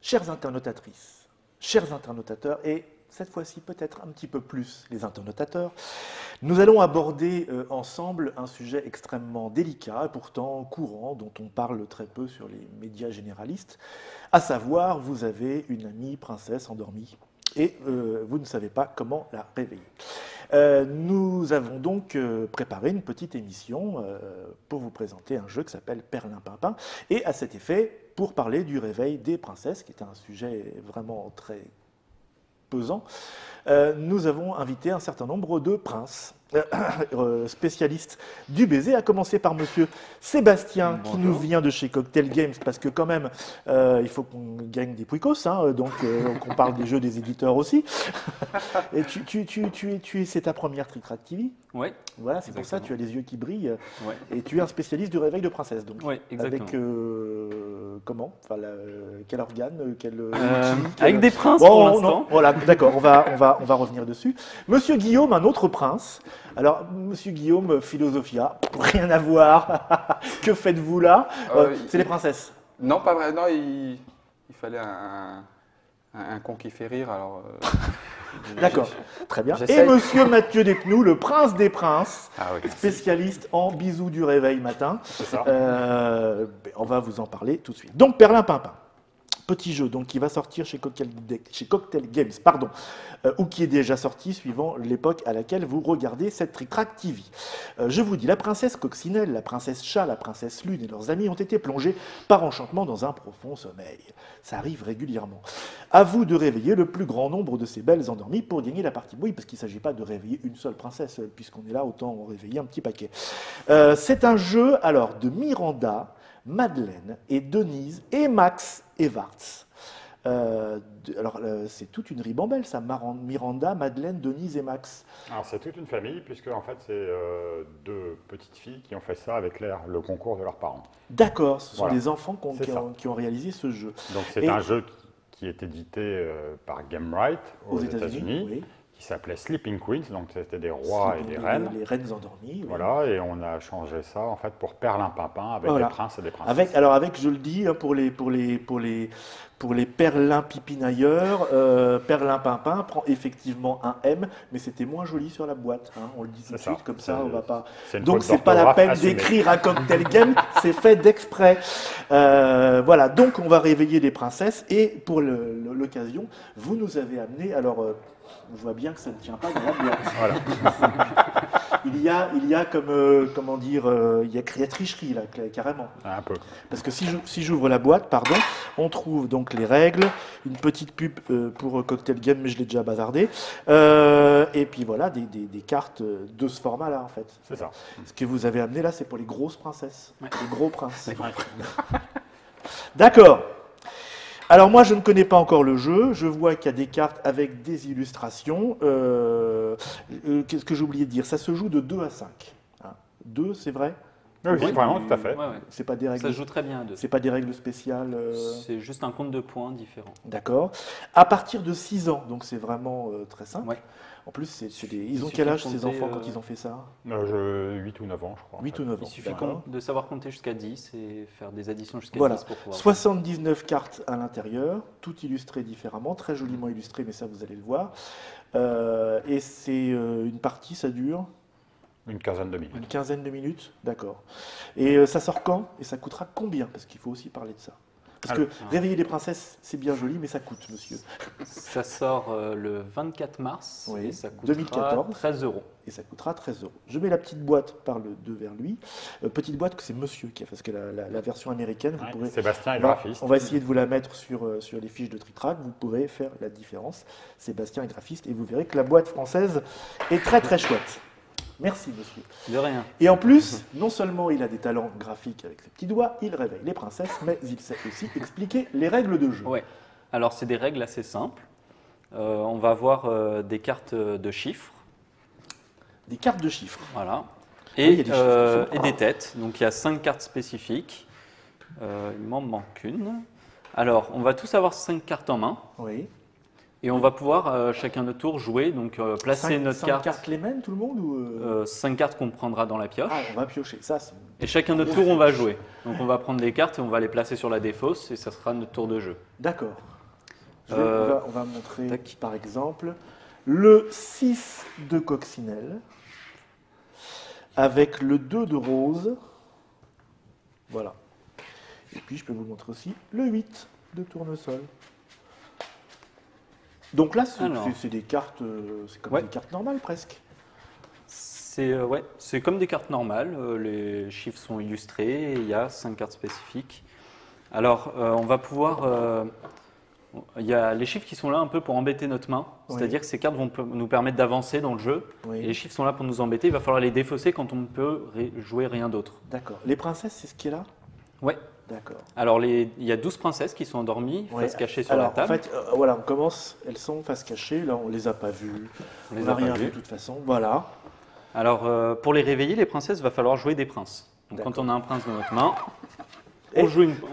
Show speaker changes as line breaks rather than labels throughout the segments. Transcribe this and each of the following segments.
Chères internautatrices, chers internautateurs, et cette fois-ci peut-être un petit peu plus les internautateurs, nous allons aborder ensemble un sujet extrêmement délicat et pourtant courant, dont on parle très peu sur les médias généralistes, à savoir, vous avez une amie princesse endormie et vous ne savez pas comment la réveiller. Nous avons donc préparé une petite émission pour vous présenter un jeu qui s'appelle Perlimpinpin, et à cet effet, pour parler du réveil des princesses, qui est un sujet vraiment très pesant, nous avons invité un certain nombre de princes spécialistes du baiser, à commencer par monsieur Sébastien, qui nous vient de chez Cocktail Games, parce que quand même, il faut qu'on gagne des pouicos, hein, donc qu'on parle des jeux des éditeurs aussi. Et c'est ta première Trick Track TV.
Oui.
Voilà, c'est pour ça, tu as les yeux qui brillent.
Ouais.
Et tu es un spécialiste du réveil de princesse, donc.
Oui, exactement.
Avec comment, enfin, quel organe,
avec des princes pour l'instant.
Non, voilà, d'accord, on va revenir dessus. Monsieur Guillaume, un autre prince. Alors, monsieur Guillaume, Philosophia, rien à voir. Que faites-vous là? C'est les princesses.
Non, pas vrai. Non, il fallait un con qui fait rire. Alors.
D'accord, très bien. Et monsieur Mathieu Despnous, le prince des princes, spécialiste en bisous du réveil matin.
C'est ça.
On va vous en parler tout de suite. Donc, Perlimpinpin. Petit jeu donc, qui va sortir chez Cocktail Games, ou qui est déjà sorti suivant l'époque à laquelle vous regardez cette Trick Track TV. Je vous dis, la princesse Coccinelle, la princesse Chat, la princesse Lune et leurs amis ont été plongés par enchantement dans un profond sommeil. Ça arrive régulièrement. À vous de réveiller le plus grand nombre de ces belles endormies pour gagner la partie. Oui, parce qu'il ne s'agit pas de réveiller une seule princesse, puisqu'on est là, autant en réveiller un petit paquet. C'est un jeu alors de Miranda, Madeleine et Denise et Max Evarts. C'est toute une ribambelle, ça. Miranda, Madeleine, Denise et Max.
Alors c'est toute une famille, puisque en fait c'est deux petites filles qui ont fait ça avec le concours de leurs parents.
D'accord, ce sont des enfants qui ont réalisé ce jeu.
Donc c'est un jeu qui est édité par Gamewright aux États-Unis. Oui. Qui s'appelait Sleeping Queens, donc c'était des rois et des reines.
Les reines endormies. Oui.
Voilà, et on a changé ça en fait pour Perlimpinpin avec des princes et des princesses.
Avec, je le dis, pour les perlimpipinailleurs, Perlimpinpin prend effectivement un M, mais c'était moins joli sur la boîte. Hein, on le dit tout de suite, comme ça on va pas. Donc c'est pas la peine d'écrire à Cocktail Game, c'est fait d'exprès. Voilà, donc on va réveiller les princesses, et pour l'occasion, vous nous avez amené. Alors, on voit bien que ça ne tient pas dans la boîte. Voilà. il y a comme, comment dire, il y a tricherie là, carrément.
Un peu.
Parce que si j'ouvre la boîte, on trouve donc les règles, une petite pub pour Cocktail Game, mais je l'ai déjà bazardé. Et puis voilà, des cartes de ce format-là, en fait.
C'est ça.
Ce que vous avez amené là, c'est pour les grosses princesses, les gros princes. D'accord. Alors moi, je ne connais pas encore le jeu. Je vois qu'il y a des cartes avec des illustrations. Qu'est-ce que j'ai oublié de dire? Ça se joue de 2 à 5. 2, c'est vrai?
Oui, vraiment, tout à fait.
Ouais.
C'est pas des règles.
Ça se joue très bien à 2.
C'est pas des règles spéciales.
C'est juste un compte de points différent.
D'accord. À partir de 6 ans, donc c'est vraiment très simple.
Ouais.
En plus, ils ont quel âge ces enfants quand ils ont fait ça?
8 ou 9 ans, je crois.
8 ou 9 ans.
Il suffit de savoir compter jusqu'à 10 et faire des additions jusqu'à 10 pour pouvoir.
79 cartes à l'intérieur, toutes illustrées différemment, très joliment illustrées, mais ça vous allez le voir. Et c'est une partie, ça dure
une quinzaine de minutes.
Une quinzaine de minutes, d'accord. Et ça sort quand? Et ça coûtera combien? Parce qu'il faut aussi parler de ça. Parce que réveiller les princesses, c'est bien joli, mais ça coûte, monsieur.
Ça sort le 24 mars,
et
ça coûtera
2014,
13 €.
Et ça coûtera 13 €. Je mets la petite boîte par le 2 vers lui. Petite boîte que c'est monsieur qui a fait, parce que la version américaine, vous pourrez...
Sébastien est graphiste.
On va essayer de vous la mettre sur les fiches de Trick Track, vous pourrez faire la différence. Sébastien est graphiste, et vous verrez que la boîte française est très très chouette. Merci, monsieur.
De rien.
Et en plus, non seulement il a des talents graphiques avec ses petits doigts, il réveille les princesses, mais il sait aussi expliquer les règles de jeu.
Ouais. Alors, c'est des règles assez simples. On va avoir des cartes de chiffres.
Des cartes de chiffres.
Voilà.
Et
des têtes. Donc, il y a 5 cartes spécifiques. Il m'en manque une. Alors, on va tous avoir 5 cartes en main.
Oui.
Et on va pouvoir, chacun notre tour, jouer, donc placer notre carte.
5 cartes les mêmes, tout le monde ou
5 cartes qu'on prendra dans la pioche.
Ah, on va piocher, ça.
Et chacun notre tour, on va jouer. Donc on va prendre des cartes et on va les placer sur la défausse et ça sera notre tour de jeu.
D'accord. On va montrer,
tac.
par exemple, le 6 de coccinelle avec le 2 de rose. Voilà. Et puis, je peux vous montrer aussi le 8 de tournesol. Donc là, c'est des cartes, c'est comme des cartes normales presque.
C'est comme des cartes normales. Les chiffres sont illustrés et il y a 5 cartes spécifiques. Alors, on va pouvoir... il y a les chiffres qui sont là un peu pour embêter notre main. C'est-à-dire que ces cartes vont nous permettre d'avancer dans le jeu.
Oui.
Et les chiffres sont là pour nous embêter. Il va falloir les défausser quand on ne peut jouer rien d'autre.
D'accord. Les princesses, c'est ce qui est là?
Ouais.
D'accord.
Alors, il y a 12 princesses qui sont endormies, face cachée sur la table.
En fait, voilà, on commence, elles sont face cachée. Là, on les a pas vues. On n'a rien vu de toute façon. Voilà.
Alors, pour les réveiller, les princesses, il va falloir jouer des princes. Donc, quand on a un prince dans notre main, on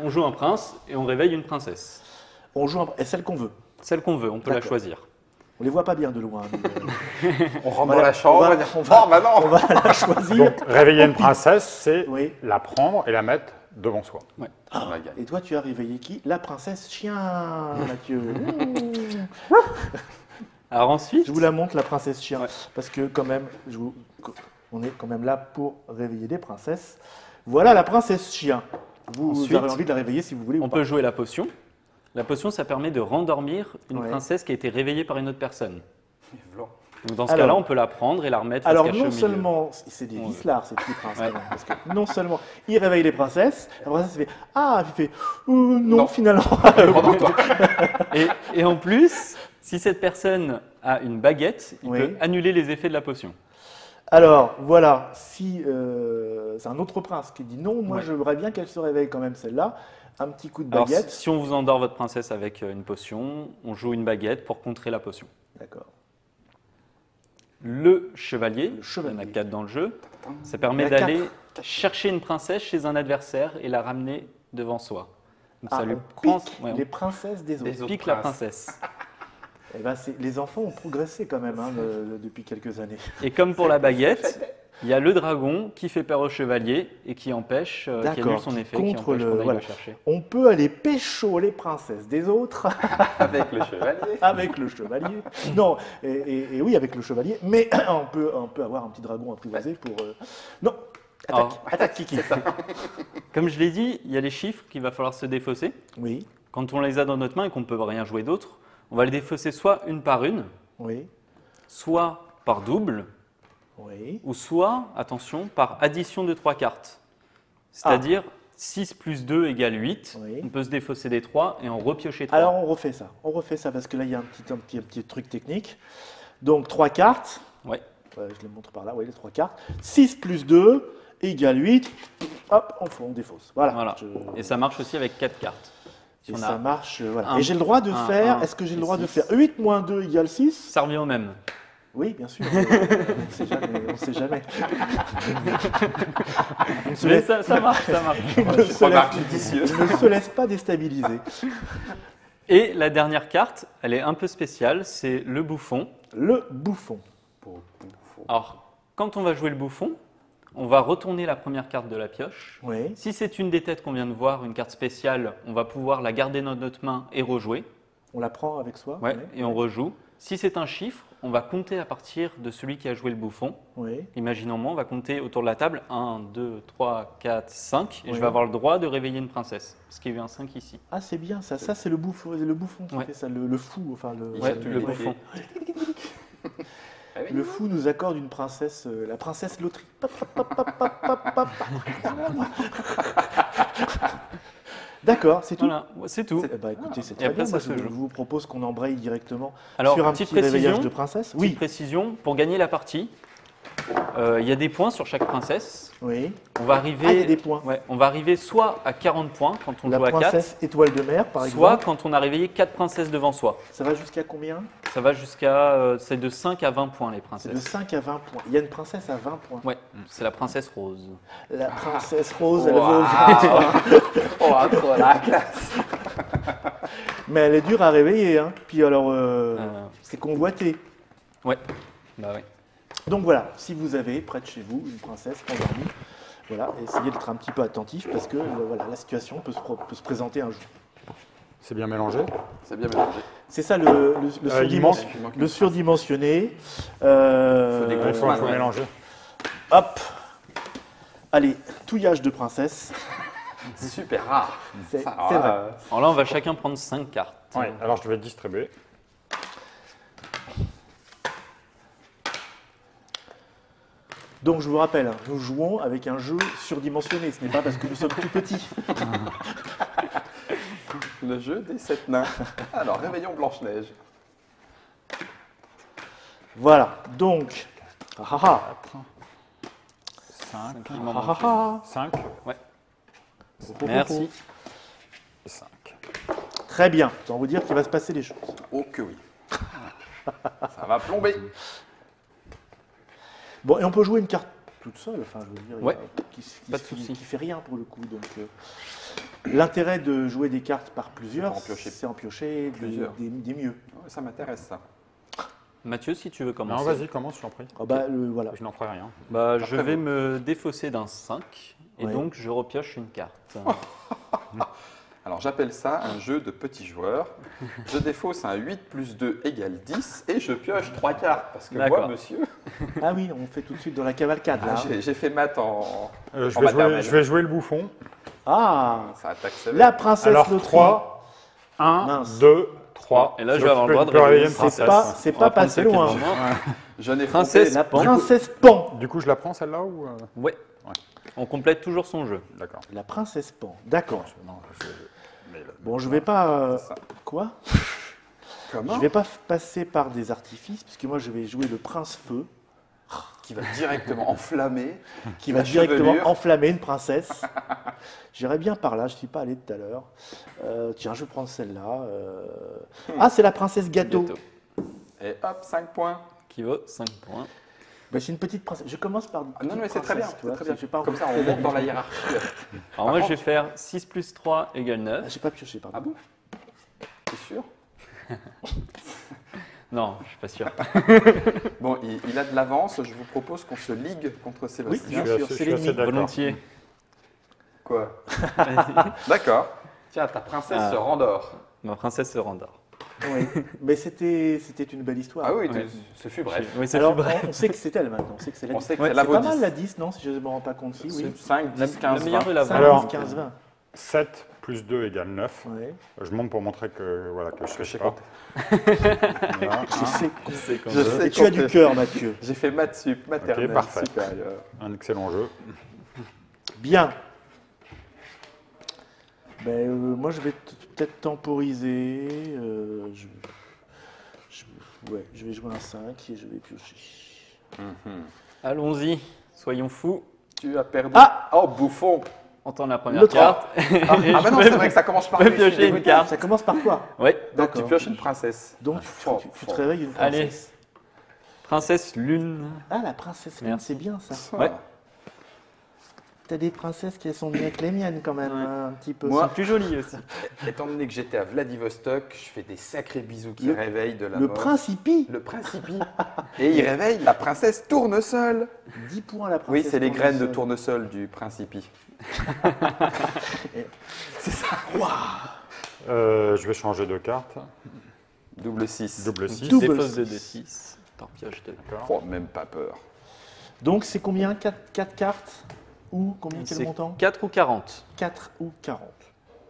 joue un prince et on réveille une princesse.
On joue et celle qu'on veut.
Celle qu'on veut, on peut la choisir.
On les voit pas bien de loin.
On rentre dans la chambre,
on va la choisir.
Donc, réveiller une princesse, c'est la prendre et la mettre devant soi.
Ouais.
Et toi, tu as réveillé qui? La princesse chien, Mathieu.
Alors ensuite,
je vous la montre, la princesse chien, parce que quand même, on est quand même là pour réveiller des princesses. Voilà la princesse chien. Vous avez envie de la réveiller si vous voulez.
On peut jouer la potion. La potion, ça permet de rendormir une princesse qui a été réveillée par une autre personne. Donc dans ce cas-là, on peut la prendre et la remettre face cachée au milieu.
Alors non seulement, c'est des vislards, ces petits princes, parce que non seulement il réveille les princesses, la princesse fait « Ah !» il fait « non, finalement !»
Et en plus, si cette personne a une baguette, il peut annuler les effets de la potion.
Alors voilà, si c'est un autre prince qui dit « Non, moi je voudrais bien qu'elle se réveille quand même celle-là », un petit coup de baguette.
Alors, si on vous endort votre princesse avec une potion, on joue une baguette pour contrer la potion.
D'accord.
Le chevalier, il y en a 4 dans le jeu, ça permet d'aller chercher une princesse chez un adversaire et la ramener devant soi. Donc ça lui prend
les princesses des autres.
On pique la princesse.
Eh ben, les enfants ont progressé quand même depuis quelques années.
Et comme pour la baguette, il y a le dragon qui fait peur au chevalier et qui empêche, qui annule son effet, qui empêche qu'on aille le chercher.
On peut aller pécho les princesses des autres
avec le chevalier.
Avec le chevalier. Non, et oui, avec le chevalier, mais on peut avoir un petit dragon apprivoisé pour... Non, attaque Kiki.
Comme je l'ai dit, il y a les chiffres qu'il va falloir se défausser.
Oui.
Quand on les a dans notre main et qu'on ne peut rien jouer d'autre, on va les défausser soit une par une, soit par double, ou soit, attention, par addition de 3 cartes. C'est-à-dire 6 plus 2 égale 8. On peut se défausser des 3 et en repiocher 3.
Alors on refait ça. parce que là il y a un petit truc technique. Donc 3 cartes. Je les montre par là, les 3 cartes. 6 plus 2 égale 8. Hop, on défausse. Voilà.
Et ça marche aussi avec 4 cartes.
Et ça marche, voilà. Et j'ai le droit de faire, est-ce que j'ai le droit de faire 8 moins 2 égale 6?
Ça revient au même.
Oui, bien sûr. On ne sait jamais.
Mais ça marche.
Il ne se laisse pas déstabiliser.
Et la dernière carte, elle est un peu spéciale, c'est le bouffon.
Le bouffon.
Alors, quand on va jouer le bouffon, on va retourner la première carte de la pioche. Si c'est une des têtes qu'on vient de voir, une carte spéciale, on va pouvoir la garder dans notre main et rejouer.
On la prend avec soi.
Et on rejoue. Si c'est un chiffre, on va compter à partir de celui qui a joué le bouffon. Imaginons-moi, on va compter autour de la table 1, 2, 3, 4, 5. Et je vais avoir le droit de réveiller une princesse. Parce qu'il y a eu un 5 ici.
Ah, c'est bien ça. Ça, c'est le bouffon qui fait ça. Le fou. Enfin,
le bouffon.
Le fou nous accorde une princesse, la princesse loterie. D'accord, c'est tout.
Voilà, c'est tout.
Écoutez, c'est très bien. Je vous propose qu'on embraye directement
sur
un petit réveillage de princesse.
Petite précision, pour gagner la partie, il y a des points sur chaque princesse. On va arriver,
il y a des points.
On va arriver soit à 40 points quand on joue à 4.
La princesse étoile de mer, par exemple.
Soit quand on a réveillé 4 princesses devant soi.
Ça va jusqu'à combien?
Ça va jusqu'à... c'est de 5 à 20 points les princesses.
C'est de 5 à 20 points. Il y a une princesse à 20 points.
Ouais, c'est la princesse rose.
La princesse rose, elle vaut 20 points.
Trop la classe.
Mais elle est dure à réveiller. Puis alors, c'est convoité.
Ouais.
Donc voilà, si vous avez près de chez vous une princesse endormie, essayez d'être un petit peu attentif parce que la situation peut se présenter un jour.
C'est bien mélangé?
C'est bien mélangé.
C'est ça le surdimensionné.
Il faut mélanger.
Hop. Allez, touillage de princesse.
Super rare.
C'est vrai.
Alors là, on va chacun prendre 5 cartes.
Ouais, alors je vais distribuer.
Donc je vous rappelle, nous jouons avec un jeu surdimensionné. Ce n'est pas parce que nous sommes tout petits.
Le jeu des 7 nains. Alors, réveillons Blanche-Neige.
Voilà, donc.
5.
Ouais. Merci.
5.
Très bien. Ça va vous dire qu'il va se passer des choses.
Oh que oui. Ça va plomber.
Bon, et on peut jouer une carte toute seule, enfin, je veux dire,
Ouais.
qui fait rien pour le coup. Donc, l'intérêt de jouer des cartes par plusieurs, c'est en piocher des mieux.
Ouais, ça m'intéresse, ça.
Mathieu, si tu veux commencer.
Non, vas-y, commence, je t'en prie.
Voilà.
Je n'en ferai rien.
Bah, je vais me défausser d'un 5 et
Ouais.
donc je repioche une carte.
Alors, j'appelle ça un jeu de petits joueurs. Je défausse un 8 plus 2 égale 10 et je pioche 3 cartes. Parce que moi,
D'accord.
monsieur,
Ah oui, on fait tout de suite dans la cavalcade, là.
j'ai fait maths en
Je
maternelle.
vais jouer le bouffon.
Ah,
Ça attaque sévère.
la princesse
Alors
loterie.
3, 1,
Mince.
2, 3.
Et là, je vais avoir le droit de
peux réveiller une
réveiller
C'est
princesse.
pas, c'est pas passé loin.
Je n'ai
Princesse.
fronté
La
Pan.
princesse Pan.
Du coup, je la prends celle-là ou
Ouais. On complète toujours son jeu.
D'accord.
La princesse Pan. D'accord.
Non,
Bon, je vais pas.
C'est ça.
Quoi?
Comment
Je vais pas passer par des artifices, puisque moi je vais jouer le prince feu,
Qui va directement enflammer.
qui va
La
directement
chevelure.
enflammer une princesse. J'irai bien par là, je ne suis pas allé tout à l'heure. Tiens, je vais prendre celle-là. Ah, c'est la princesse gâteau.
Gâteau.
Et hop, 5 points.
Qui vaut 5 points.
Bah, c'est une petite princesse. Je commence par.
Ah, non, mais c'est très bien.
princesse, tu
C'est
vois,
très bien.
j'ai pas
Comme ça,
encore
on
très
monte dans la
habitué.
hiérarchie.
Alors moi, je vais
contre-
faire 6 plus 3 égale 9.
Ah, j'ai pas pioché, pardon.
Ah bon T'es sûr
Non, je suis pas sûr.
Bon, il a de l'avance. Je vous propose qu'on se ligue contre
Oui,
Sébastien.
bien sûr,
je
c'est
suis assez
l'ennemi.
d'accord.
Volontiers.
Quoi D'accord. Tiens, ta princesse se rendort.
Ma princesse se rendort.
Oui. Mais c'était une belle histoire.
Ah oui,
Ouais.
ce fut bref.
Oui, ça
Alors,
fait bref.
on sait que c'est elle maintenant. On sait que c'est la
On
10.
sait que
Ouais,
c'est la
C'est pas mal
vaudis.
la 10, non? Si je ne me rends pas compte. Si, oui.
5, 10, 15,
la meilleure
20.
est la
5,
vraie.
Alors-
10, 15, 20.
7 plus 2 égale 9.
Ouais.
Je monte pour montrer que, voilà, que je
je
sais
sais
pas.
compter.
Voilà,
Je sais.
C'est comme
Je
ça.
sais
Et tu as
compter.
du cœur, Mathieu.
J'ai fait maths sup, maternelle,
parfait.
supérieure.
un excellent jeu.
Bien. Ben, moi, je vais peut-être temporiser. Je vais jouer un 5 et je vais piocher.
Allons-y, soyons fous.
Tu as perdu.
Ah
Oh, bouffon.
On tente la première
Le trois.
carte.
Ah, bah non, c'est vrai que ça commence par
Je vais
lui, je suis
piocher une
dégoûté.
carte.
Ça commence par quoi?
Ouais.
Donc tu
D'accord.
pioches une princesse.
Donc,
fort,
tu
fort.
te réveilles une
Allez.
princesse.
Princesse Lune.
Ah, la princesse Lune,
Merci.
c'est bien ça.
Ouais.
T'as des princesses qui sont mieux que les miennes quand même,
Ouais.
hein, un petit peu.
Moi,
C'est plus joli aussi.
étant donné que j'étais à Vladivostok, je fais des sacrés bisous qui
Le-
réveillent de la
Le
mort.
Principi,
Le principi. Et il réveille la princesse tournesol.
10 points la princesse.
Oui, c'est les graines de
tournesol.
tournesol du principi.
Je vais changer de carte.
Double 6.
Double 6.
Double
Défausse de
six.
D6. T'en pioches 2.
D'accord.
Oh, même pas peur.
Donc c'est combien 4 cartes Ou combien quel
C'est
montant
4 ou 40.
4 ou 40.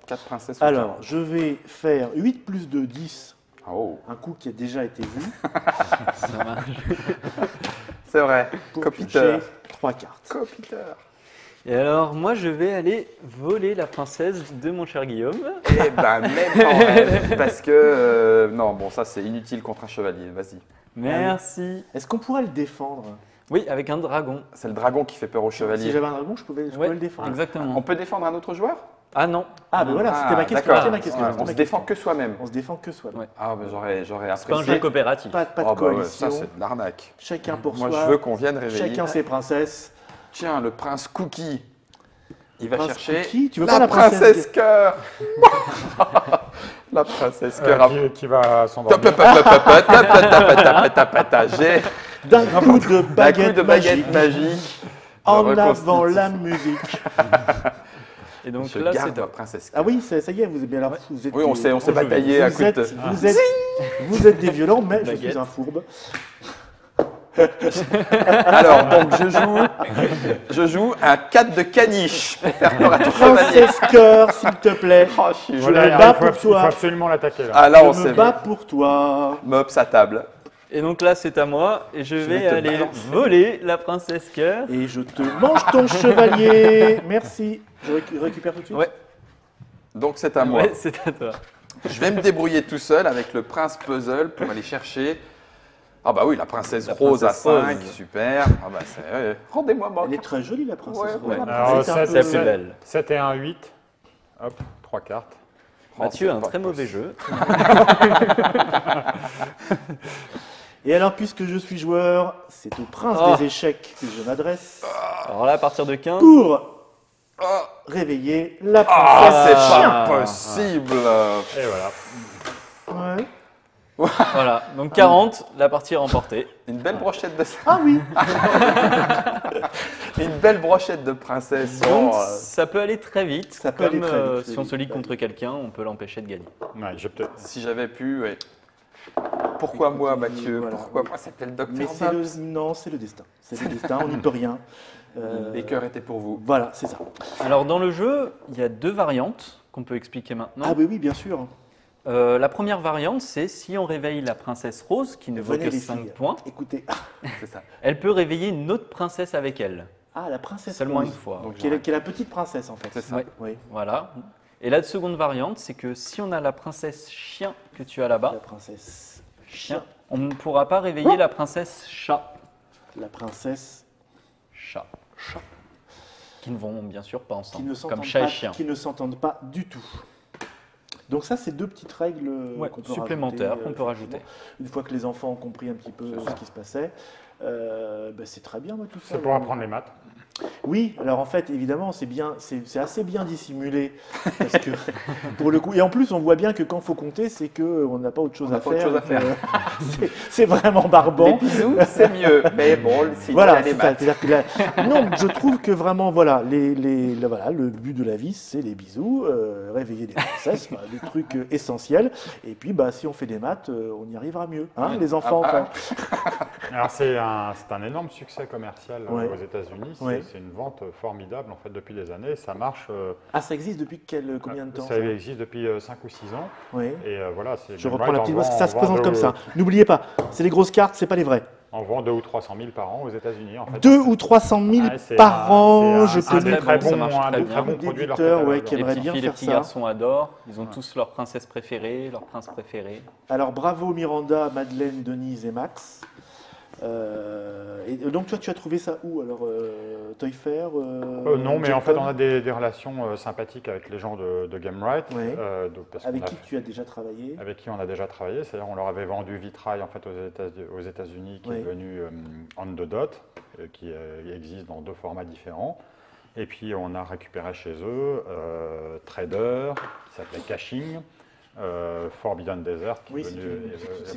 4 princesses.
Alors, je vais faire 8 plus 2, 10.
Oh,
Un coup qui a déjà été vu.
Ça marche.
c'est vrai.
Pour
Copiteur.
piocher 3 cartes.
Copiteur.
Et alors, moi, je vais aller voler la princesse de mon cher Guillaume.
Eh ben, même en rêve. Parce que. Non, bon, ça c'est inutile contre un chevalier. Vas-y.
Merci.
Est-ce qu'on pourrait le défendre?
Oui, avec un dragon.
C'est le dragon qui fait peur au
Si
chevalier.
j'avais un dragon, je pouvais
Ouais,
le défendre.
exactement.
On peut défendre un autre joueur
Ah non.
Ah, ben voilà, c'était ma question.
d'accord.
C'était ma question.
Ouais,
c'était
on
ma
se défend
question.
que soi-même.
On se défend que soi.
Ouais.
Ah, ben j'aurais
C'est pas un
apprécié.
jeu coopératif.
Pas de
Oh, bah ouais,
coalition.
ça c'est de l'arnaque.
Chacun pour
Moi
soi.
je veux qu'on vienne réveiller.
Chacun ses princesses.
Tiens, le prince Cookie. Il va
Prince
chercher
Cookie, tu veux
la
pas la
princesse cœur. La princesse cœur.
Qui va s'endormir.
J'ai
D'un coup de
un coup
baguette
de baguette
magique.
magique.
En
Je
avant
reconstitue.
la musique.
Et donc
Je
là,
garde
c'est
ma
top.
princesse
Ah oui, ça y est, vous êtes bien là. Vous êtes
Oui, on s'est
vous
bataillé à
êtes-
coup de...
Vous êtes Vous êtes des violents, mais je suis un fourbe.
Alors, donc, je joue un 4 de caniche pour faire peur à ton chevalier.
Princesse cœur, s'il te plaît.
Oh,
je me bats pour toi.
Il faut absolument l'attaquer là.
Ah, là, on
je me bats pour toi.
Mops à table.
Et donc là, c'est à moi et je vais aller voler la princesse cœur.
Et je te mange ton chevalier. Merci. Je récupère tout de suite.
Ouais.
Donc, c'est à moi.
Ouais, c'est à toi.
Je vais me débrouiller tout seul avec le prince puzzle pour aller chercher. Ah bah oui, la princesse rose à 5, super. Ah bah rendez-moi moi.
Elle est très jolie la princesse rose.
Ouais.
Alors,
c'est la plus belle.
7 et 1, 8. Hop, 3 cartes.
Mathieu a un très mauvais jeu.
Et alors, puisque je suis joueur, c'est au prince des échecs que je m'adresse.
Alors là, à partir de 15.
Pour réveiller la princesse
c'est
chien.
pas possible.
Et voilà.
Ouais.
Voilà, donc 40, la partie est remportée.
Une belle brochette de
Ah oui.
Une belle brochette de princesse.
Donc ça peut aller très vite.
Ça peut aller très vite,
si on se lit contre quelqu'un, on peut l'empêcher de gagner.
Ouais,
si j'avais pu, ouais. Pourquoi moi, Mathieu?
Voilà.
Pourquoi moi? C'était le docteur.
Mais non, c'est le destin. C'est le destin, on n'y peut rien.
Les cœurs étaient pour vous.
Voilà, c'est ça.
Alors dans le jeu, il y a 2 variantes qu'on peut expliquer maintenant.
Ah oui, bien sûr.
La première variante, c'est si on réveille la princesse rose, qui ne vaut que 5 points.
Écoutez,
c'est ça.
Elle peut réveiller une autre princesse avec elle.
Ah, la princesse
Seulement
rose.
une fois.
Donc, qui est la petite princesse, en fait.
C'est ça.
Ouais.
Oui.
Voilà. Et la seconde variante, c'est que si on a la princesse chien que tu as là-bas,
La princesse
chien, on ne pourra pas réveiller la princesse chat.
La princesse
Chat. Qui ne vont bien sûr pas
qui
ensemble,
ne
comme
s'entendent
chat
pas,
et chien.
qui ne s'entendent pas du tout. Donc ça, c'est 2 petites règles qu'on peut
supplémentaires
rajouter,
qu'on peut rajouter.
Une fois que les enfants ont compris un petit peu ce qui se passait, c'est très bien tout ça.
C'est pour apprendre les maths.
Oui, alors en fait, évidemment, c'est assez bien dissimulé. Parce que, pour le coup, et en plus, on voit bien que quand il faut compter, c'est qu'on n'a pas autre chose à faire. C'est vraiment barbant.
Les bisous, c'est mieux. Mais bon, sinon,
voilà,
il y a les
c'est ça.
maths.
C'est-à-dire que non, je trouve que vraiment, voilà, voilà, le but de la vie, c'est les bisous, réveiller les princesses, des trucs essentiels. Et puis, si on fait des maths, on y arrivera mieux, hein, les enfants.
Alors c'est un énorme succès commercial
Ouais.
aux États-Unis.
Ouais.
C'est une vente formidable en fait depuis des années. Ça marche.
Ah, ça existe depuis combien de temps
Ça existe depuis 5 ou 6 ans.
Oui.
Et voilà, c'est.
Je reprends la petite voix, parce que ça se présente comme ça. N'oubliez pas, c'est les grosses cartes, c'est pas les vraies.
On vend 2 ou 300 000 par an aux États-Unis. En fait.
2 ou 300 000 par an, je
connais
connais
très
bon, ça
bon,
marche
un
très
des très
bien.
bons produits de leur
D'éditeurs,
catalogue.
qui
Les
aimeraient
petites
bien
filles, les
faire
petits
ça.
garçons adorent. Ils ont tous leur princesse préférée, leur prince préféré.
Alors bravo Miranda, Madeleine, Denise et Max. Et donc toi, tu as trouvé ça où alors Toy Fair
Non, mais en fait,
Japan
on a des relations sympathiques avec les gens de Gamewright.
Ouais.
Parce
Avec
qu'on a
qui tu as déjà travaillé?
Avec qui on a déjà travaillé, c'est-à-dire on leur avait vendu Vitrail en fait aux États-Unis qui
Oui.
est devenu On the Dot, qui existe dans 2 formats différents. Et puis on a récupéré chez eux Trader, qui s'appelait Caching, Forbidden Desert, qui est devenu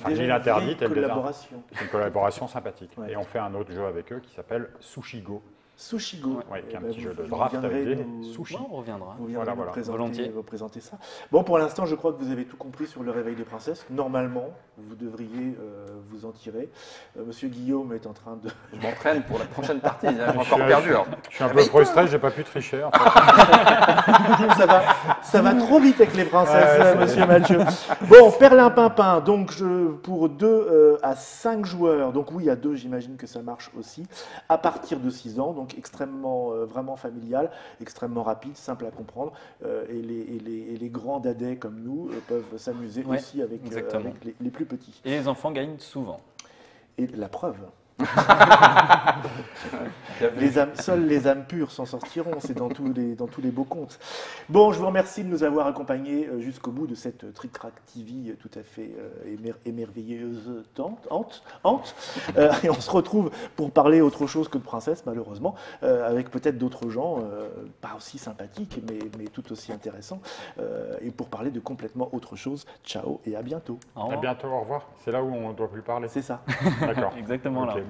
déjà
l'île interdite.
une
et le désert.
collaboration.
C'est une collaboration sympathique.
Ouais.
Et on fait un autre jeu avec eux qui s'appelle Sushigo.
Sushigo.
Ouais, qui est un
Eh ben,
petit jeu de
vous
draft
viendrez
avec des
nous-
sushis.
Ouais, on reviendra.
Vous viendrez
Voilà.
Volontiers.
vous présenter ça. Bon, pour l'instant, je crois que vous avez tout compris sur le réveil des princesses. Normalement, vous devriez vous en tirer. Monsieur Guillaume est en train de...
Je m'entraîne pour la prochaine partie. J'ai encore perdu. Alors.
Je suis un peu frustré, j'ai pas pu tricher. En fait.
ça va trop vite avec les princesses,
Ouais,
monsieur Mathieu. Bon, Perlimpinpin, donc pour 2 à 5 joueurs, donc oui, à 2, j'imagine que ça marche aussi, à partir de 6 ans, donc extrêmement, vraiment familial, extrêmement rapide, simple à comprendre, et les grands dadais comme nous peuvent s'amuser
Ouais,
aussi avec les plus petits.
Et les enfants gagnent souvent.
Et la preuve. Seules les âmes pures s'en sortiront, c'est dans tous les beaux contes. Bon, je vous remercie de nous avoir accompagnés jusqu'au bout de cette Trick Track TV tout à fait émerveilleuse hante. Et on se retrouve pour parler autre chose que de princesse, malheureusement, avec peut-être d'autres gens, pas aussi sympathiques, mais tout aussi intéressants, et pour parler de complètement autre chose. Ciao et à bientôt.
Au
À
revoir.
bientôt, au revoir. C'est là où on ne doit plus parler.
C'est ça.
D'accord.
Exactement là.
Ok.